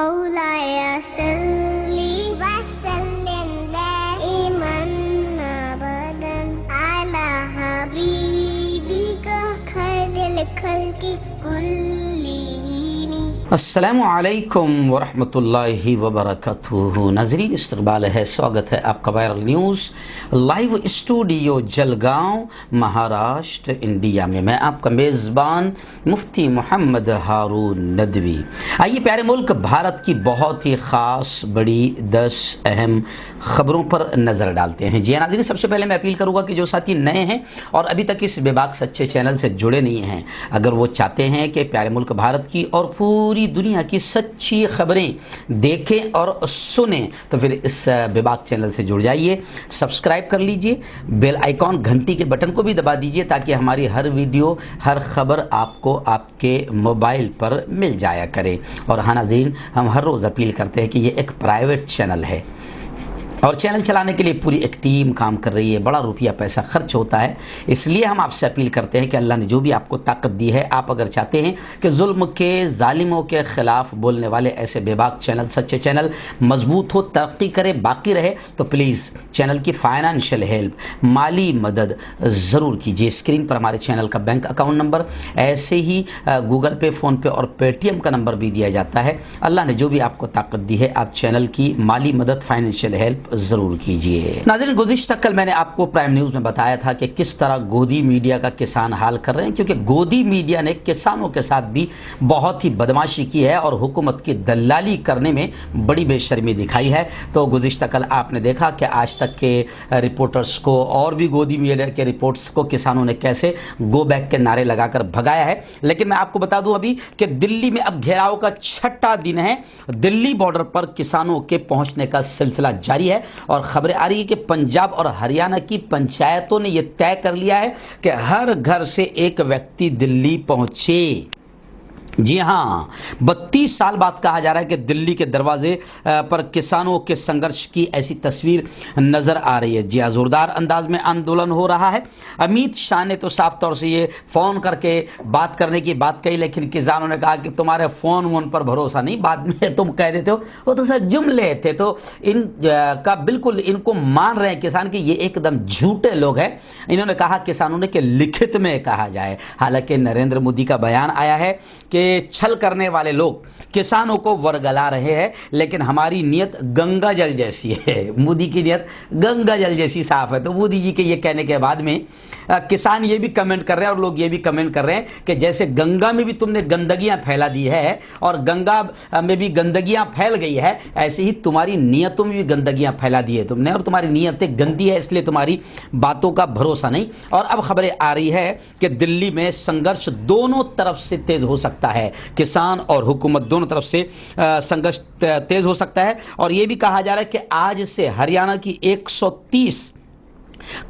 مولاي صل وسلم دائما ابدا على حبيبك خير الخلق كلهم۔ السلام علیکم ورحمۃ اللہ وبرکاتہ۔ ناظرین، استقبال ہے، سواگت ہے آپ کا viral news live studio Jalgaon, Maharashtra, India میں۔ میں آپ کا میزبان مفتی محمد ہارون ندوی۔ آئیے پیارے ملک بھارت کی بہت ہی خاص بڑی 10 اہم خبروں پر نظر ڈالتے ہیں۔ جی ناظرین، سب سے پہلے میں اپیل کروں گا کہ جو ساتھی نئے ہیں اور ابھی تک اس بے باک سچے چینل سے جڑے نہیں ہیں، اگر وہ چاہتے ہیں کہ پیارے ملک بھارت کی اور پوری دنیا کی سچی خبریں دیکھیں اور سنیں تو پھر اس بے باک چینل سے جڑ جائیے، سبسکرائب کر لیجئے، بیل آئیکن گھنٹی کے بٹن کو بھی دبا دیجئے تاکہ ہماری ہر ویڈیو، ہر خبر آپ کو آپ کے موبائل پر مل جایا کرے۔ اور ہاں ناظرین، ہم ہر روز اپیل کرتے ہیں کہ یہ ایک پرائیویٹ چینل ہے اور چینل چلانے کے لیے پوری ایک ٹیم کام کر رہی ہے، بڑا روپیہ پیسہ خرچ ہوتا ہے، اس لیے ہم آپ سے اپیل کرتے ہیں کہ اللہ نے جو بھی آپ کو طاقت دی ہے، آپ اگر چاہتے ہیں کہ ظلم کے، ظالموں کے خلاف بولنے والے ایسے بے باک چینل، سچے چینل مضبوط ہو، ترقی کرے، باقی رہے، تو پلیز چینل کی فائنانشیل ہیلپ، مالی مدد ضرور کیجیے۔ اسکرین پر ہمارے چینل کا بینک اکاؤنٹ نمبر، ایسے ہی گوگل پے، فون پے اور پے ٹی ایم کا نمبر بھی دیا جاتا ہے۔ اللہ نے جو بھی آپ کو طاقت دی ہے، آپ چینل کی مالی مدد، فائنانشیل ہیلپ ضرور کیجئے۔ ناظرین، گزشتہ کل میں نے آپ کو پرائم نیوز میں بتایا تھا کہ کس طرح گودی میڈیا کا کسان حال کر رہے ہیں، کیونکہ گودی میڈیا نے کسانوں کے ساتھ بھی بہت ہی بدماشی کی ہے اور حکومت کی دلالی کرنے میں بڑی بے شرمی دکھائی ہے۔ تو گزشتہ کل آپ نے دیکھا کہ آج تک کے رپورٹرز کو اور بھی گودی میڈیا کے رپورٹرز کو کسانوں نے کیسے گو بیک کے نعرے لگا کر بھگایا ہے۔ لیکن میں آپ کو بتا دوں ابھی کہ دلی میں اب گھیراؤ کا 6واں دن ہے، دلی بارڈر پر کسانوں کے پہنچنے کا سلسلہ جاری ہے اور خبریں آ رہی ہے کہ پنجاب اور ہریانہ کی پنچایتوں نے یہ طے کر لیا ہے کہ ہر گھر سے ایک ویکتی دلی پہنچے۔ جی ہاں، 32 سال بعد کہا جا رہا ہے کہ دلی کے دروازے پر کسانوں کے سنگرش کی ایسی تصویر نظر آ رہی ہے۔ جی ہاں، زوردار انداز میں آندولن ہو رہا ہے۔ امیت شاہ نے تو صاف طور سے یہ فون کر کے بات کرنے کی بات کہی، لیکن کسانوں نے کہا کہ تمہارے فون پر بھروسہ نہیں، بعد میں تم کہہ دیتے ہو، وہ تو سر جملے تھے۔ تو ان کا بالکل ان کو مان رہے ہیں کسان کہ یہ ایک دم جھوٹے لوگ ہیں۔ انہوں نے کہا کسانوں نے کہ لکھت میں کہا جائے۔ حالانکہ نریندر مودی کا بیان آیا ہے کہ چھل کرنے والے لوگ کسانوں کو ورگلا رہے ہیں، لیکن ہماری نیت گنگا جل جیسی ہے۔ مودی کی نیت گنگا جل جیسی صاف ہے۔ تو مودی جی کے یہ کہنے کے بعد میں کسان یہ بھی کمنٹ کر رہے ہیں اور لوگ یہ بھی کمنٹ کر رہے ہیں کہ جیسے گنگا میں بھی تم نے گندگیاں پھیلا دی ہے اور گنگا میں بھی گندگیاں پھیل گئی ہے، ایسے ہی تمہاری نیتوں میں بھی گندگیاں پھیلا دی ہے تم نے، اور تمہاری نیتیں گندی ہے، اس لیے تمہاری باتوں کا بھروسہ نہیں۔ اور اب خبریں آ رہی ہے کہ دلی میں سنگرش دونوں طرف سے تیز ہو سکتا ہے، کسان اور حکومت دونوں طرف سے سنگرش تیز ہو سکتا ہے۔ اور یہ بھی کہا جا رہا ہے کہ آج سے ہریانہ کی 130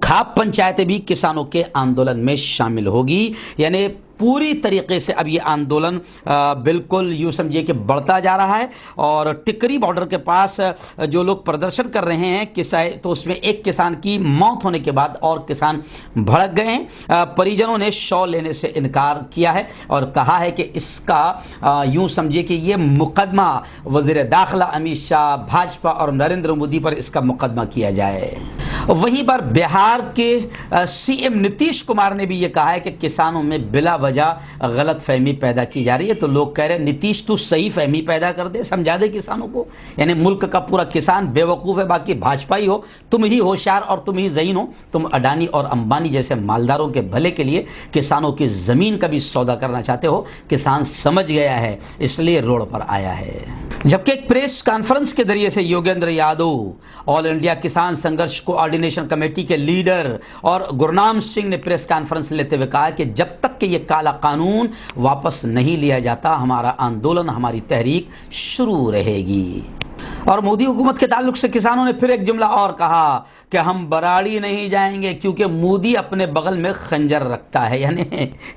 کھاپ پنچایتیں بھی کسانوں کے آندولن میں شامل ہوگی، یعنی پوری طریقے سے اب یہ آندولن بالکل یوں سمجھیے کہ بڑھتا جا رہا ہے۔ اور ٹکری بارڈر کے پاس جو لوگ پردرشن کر رہے ہیں تو اس میں ایک کسان کی موت ہونے کے بعد اور کسان بھڑک گئے ہیں۔ پریجنوں نے شو لینے سے انکار کیا ہے اور کہا ہے کہ اس کا یوں سمجھیے کہ یہ مقدمہ وزیر داخلہ امیت شاہ، بھاجپا اور نریندر مودی پر اس کا مقدمہ کیا جائے۔ وہیں پر بہار کے سی ایم نتیش کمار نے بھی یہ کہا ہے کہ کسانوں میں بلا وجہ غلط فہمی پیدا کی جا رہی ہے۔ تو لوگ کہہ رہے ہیں نتیش تو صحیح فہمی پیدا کر دے، سمجھا دے کسانوں کو، یعنی ملک کا پورا کسان بے وقوف ہے، باقی بھاجپا ہی ہو، تم ہی ہوشیار اور تم ہی ذہین ہو، تم اڈانی اور امبانی جیسے مالداروں کے بھلے کے لیے کسانوں کی زمین کا بھی سودا کرنا چاہتے ہو۔ کسان سمجھ گیا ہے، اس لیے روڈ پر آیا ہے۔ جبکہ ایک پریس کانفرنس کے ذریعے سے یوگیندر یادو، آل انڈیا کسان سنگرش کوآرڈینیشن کمیٹی کے لیڈر، اور گرنام سنگھ نے پریس کانفرنس لیتے ہوئے کہا کہ جب تک کہ یہ کالا قانون واپس نہیں لیا جاتا، ہمارا آندولن، ہماری تحریک شروع رہے گی۔ اور مودی حکومت کے تعلق سے کسانوں نے پھر ایک جملہ اور کہا کہ ہم براڑی نہیں جائیں گے کیونکہ مودی اپنے بغل میں خنجر رکھتا ہے، یعنی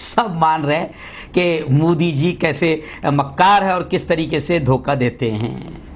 سب مان رہے ہیں کہ مودی جی کیسے مکار ہے اور کس طریقے سے دھوکہ دیتے ہیں۔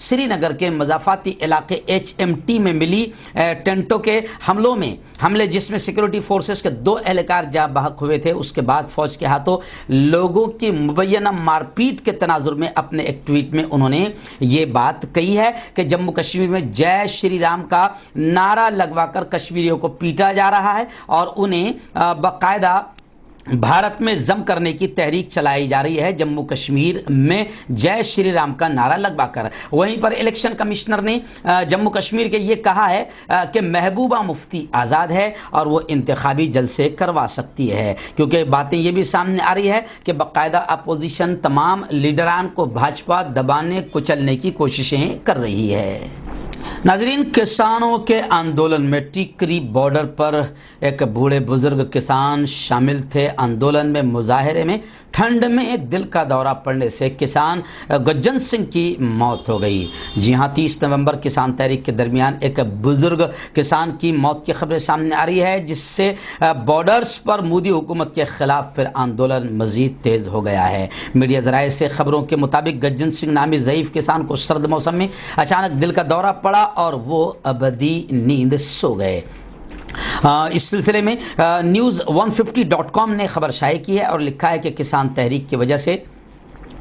سری نگر کے مضافاتی علاقے HMT میں ملی ٹینٹوں کے حملے جس میں سیکورٹی فورسز کے 2 اہلکار جاں بحق ہوئے تھے، اس کے بعد فوج کے ہاتھوں لوگوں کی مبینہ مار پیٹ کے تناظر میں اپنے ایک ٹویٹ میں انہوں نے یہ بات کہی ہے کہ جموں کشمیر میں جے شری رام کا نعرہ لگوا کر کشمیریوں کو پیٹا جا رہا ہے اور انہیں باقاعدہ بھارت میں ضم کرنے کی تحریک چلائی جا رہی ہے جموں کشمیر میں جے شری رام کا نعرہ لگوا کر۔ وہیں پر الیکشن کمشنر نے جموں کشمیر کے یہ کہا ہے کہ محبوبہ مفتی آزاد ہے اور وہ انتخابی جلسے کروا سکتی ہے، کیونکہ باتیں یہ بھی سامنے آ رہی ہے کہ باقاعدہ اپوزیشن تمام لیڈران کو بھاجپا دبانے کچلنے کی کوششیں کر رہی ہے۔ ناظرین، کسانوں کے آندولن میں ٹیکری بارڈر پر ایک بوڑھے بزرگ کسان شامل تھے۔ آندولن میں مظاہرے میں ٹھنڈ میں دل کا دورہ پڑنے سے کسان گجن سنگھ کی موت ہو گئی۔ جی ہاں، 30 نومبر کسان تحریک کے درمیان ایک بزرگ کسان کی موت کی خبریں سامنے آ رہی ہے، جس سے بارڈرز پر مودی حکومت کے خلاف پھر آندولن مزید تیز ہو گیا ہے۔ میڈیا ذرائع سے خبروں کے مطابق گجن سنگھ نامی ضعیف کسان کو سرد موسم میں اچانک دل کا دورہ پڑا اور وہ ابدی نیند سو گئے۔ اس سلسلے میں news150.com نے خبر شائع کی ہے اور لکھا ہے کہ کسان تحریک کی وجہ سے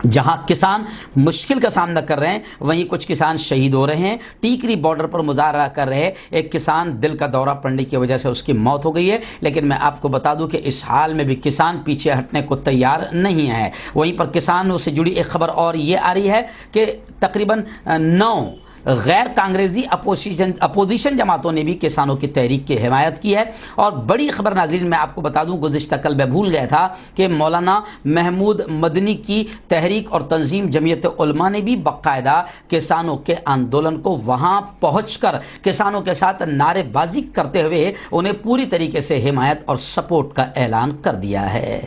جہاں کسان مشکل کا سامنا کر رہے ہیں، وہیں کچھ کسان شہید ہو رہے ہیں۔ ٹیکری بارڈر پر مظاہرہ کر رہے ایک کسان دل کا دورہ پڑنے کی وجہ سے اس کی موت ہو گئی ہے، لیکن میں آپ کو بتا دوں کہ اس حال میں بھی کسان پیچھے ہٹنے کو تیار نہیں ہے۔ وہیں پر کسانوں سے جڑی ایک خبر اور یہ آ رہی ہے کہ تقریباً 9 غیر کانگریسی اپوزیشن جماعتوں نے بھی کسانوں کی تحریک کی حمایت کی ہے۔ اور بڑی خبر ناظرین میں آپ کو بتا دوں، گزشتہ کل میں بھول گیا تھا کہ مولانا محمود مدنی کی تحریک اور تنظیم جمعیت علماء نے بھی باقاعدہ کسانوں کے آندولن کو وہاں پہنچ کر کسانوں کے ساتھ نعرے بازی کرتے ہوئے انہیں پوری طریقے سے حمایت اور سپورٹ کا اعلان کر دیا ہے۔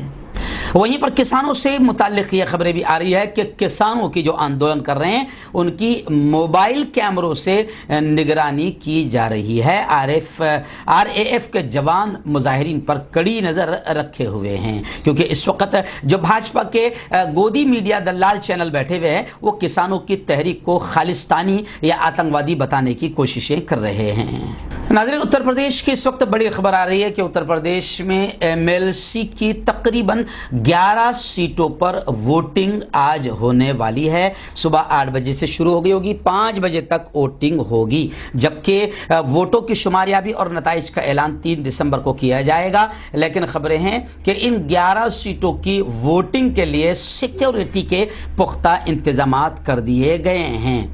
وہیں پر کسانوں سے متعلق یہ خبریں بھی آ رہی ہے کہ کسانوں کی جو آندولن کر رہے ہیں ان کی موبائل کیمروں سے نگرانی کی جا رہی ہے۔ RAF کے جوان مظاہرین پر کڑی نظر رکھے ہوئے ہیں، کیونکہ اس وقت جو بھاجپا کے گودی میڈیا دلال چینل بیٹھے ہوئے ہیں وہ کسانوں کی تحریک کو خالصتانی یا آتنکوادی بتانے کی کوششیں کر رہے ہیں۔ ناظرین، اتر پردیش کی اس وقت بڑی خبر آ رہی ہے کہ اتر پردیش میں MLC کی تقریباً 11 سیٹوں پر ووٹنگ آج ہونے والی ہے۔ صبح 8 بجے سے شروع ہو گئی ہوگی، 5 بجے تک ووٹنگ ہوگی، جبکہ ووٹوں کی شماریابی اور نتائج کا اعلان 3 دسمبر کو کیا جائے گا۔ لیکن خبریں ہیں کہ ان 11 سیٹوں کی ووٹنگ کے لیے سیکیورٹی کے پختہ انتظامات کر دیے گئے ہیں۔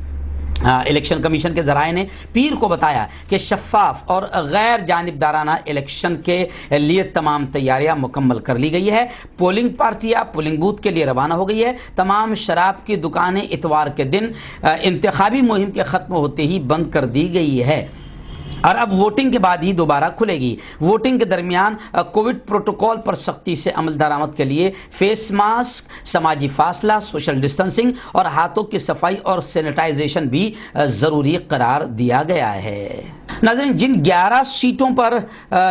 الیکشن کمیشن کے ذرائع نے پیر کو بتایا کہ شفاف اور غیر جانبدارانہ الیکشن کے لیے تمام تیاریاں مکمل کر لی گئی ہے۔ پولنگ پارٹیاں پولنگ بوتھ کے لیے روانہ ہو گئی ہے۔ تمام شراب کی دکانیں اتوار کے دن انتخابی مہم کے ختم ہوتے ہی بند کر دی گئی ہے اور اب ووٹنگ کے بعد ہی دوبارہ کھلے گی۔ ووٹنگ کے درمیان کووڈ پروٹوکول پر سختی سے عمل درآمد کے لیے فیس ماسک، سماجی فاصلہ، سوشل ڈسٹنسنگ اور ہاتھوں کی صفائی اور سینیٹائزیشن بھی ضروری قرار دیا گیا ہے۔ ناظرین، جن 11 سیٹوں پر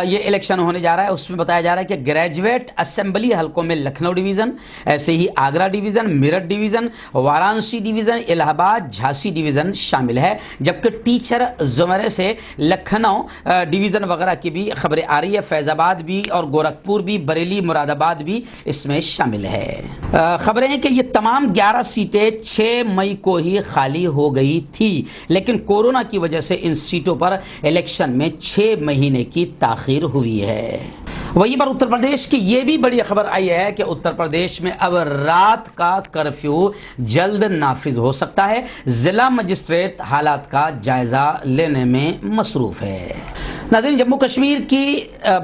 یہ الیکشن ہونے جا رہا ہے اس میں بتایا جا رہا ہے کہ گریجویٹ اسمبلی حلقوں میں لکھنؤ ڈویژن، ایسے ہی Agra division, Meerut division, Varanasi division, Allahabad, Jhansi division شامل ہے، جبکہ ٹیچر زمرے سے لکھنؤ ڈویژن وغیرہ کی بھی خبریں آ رہی ہے۔ فیض آباد بھی اور گورکھپور بھی، بریلی، مراد آباد بھی اس میں شامل ہے۔ خبریں ہیں کہ یہ تمام 11 سیٹیں 6 مئی کو ہی خالی ہو گئی تھی، لیکن کورونا کی وجہ سے ان سیٹوں پر الیکشن میں 6 مہینے کی تاخیر ہوئی ہے۔ وہیں پر اتر پردیش کی یہ بھی بڑی خبر آئی ہے کہ اتر پردیش میں اب رات کا کرفیو جلد نافذ ہو سکتا ہے۔ ضلع مجسٹریٹ حالات کا جائزہ لینے میں مصروف ہے۔ ناظرین، جموں کشمیر کی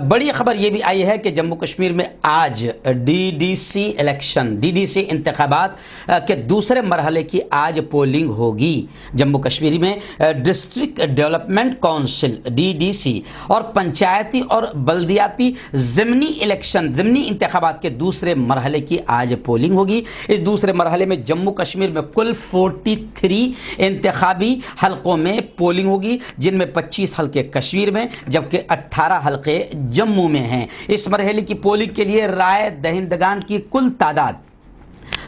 بڑی خبر یہ بھی آئی ہے کہ جموں کشمیر میں آج ڈی ڈی سی انتخابات کے دوسرے مرحلے کی آج پولنگ ہوگی۔ جموں کشمیر میں ڈسٹرکٹ ڈیولپمنٹ کونسل DDC اور پنچایتی اور بلدیاتی ضمنی انتخابات کے دوسرے مرحلے کی آج پولنگ ہوگی۔ اس دوسرے مرحلے میں جموں کشمیر میں کل 43 انتخابی حلقوں میں پولنگ ہوگی، جن میں 25 حلقے کشمیر میں جبکہ 18 حلقے جموں میں ہیں۔ اس مرحلے کی پولنگ کے لیے رائے دہندگان کی کل تعداد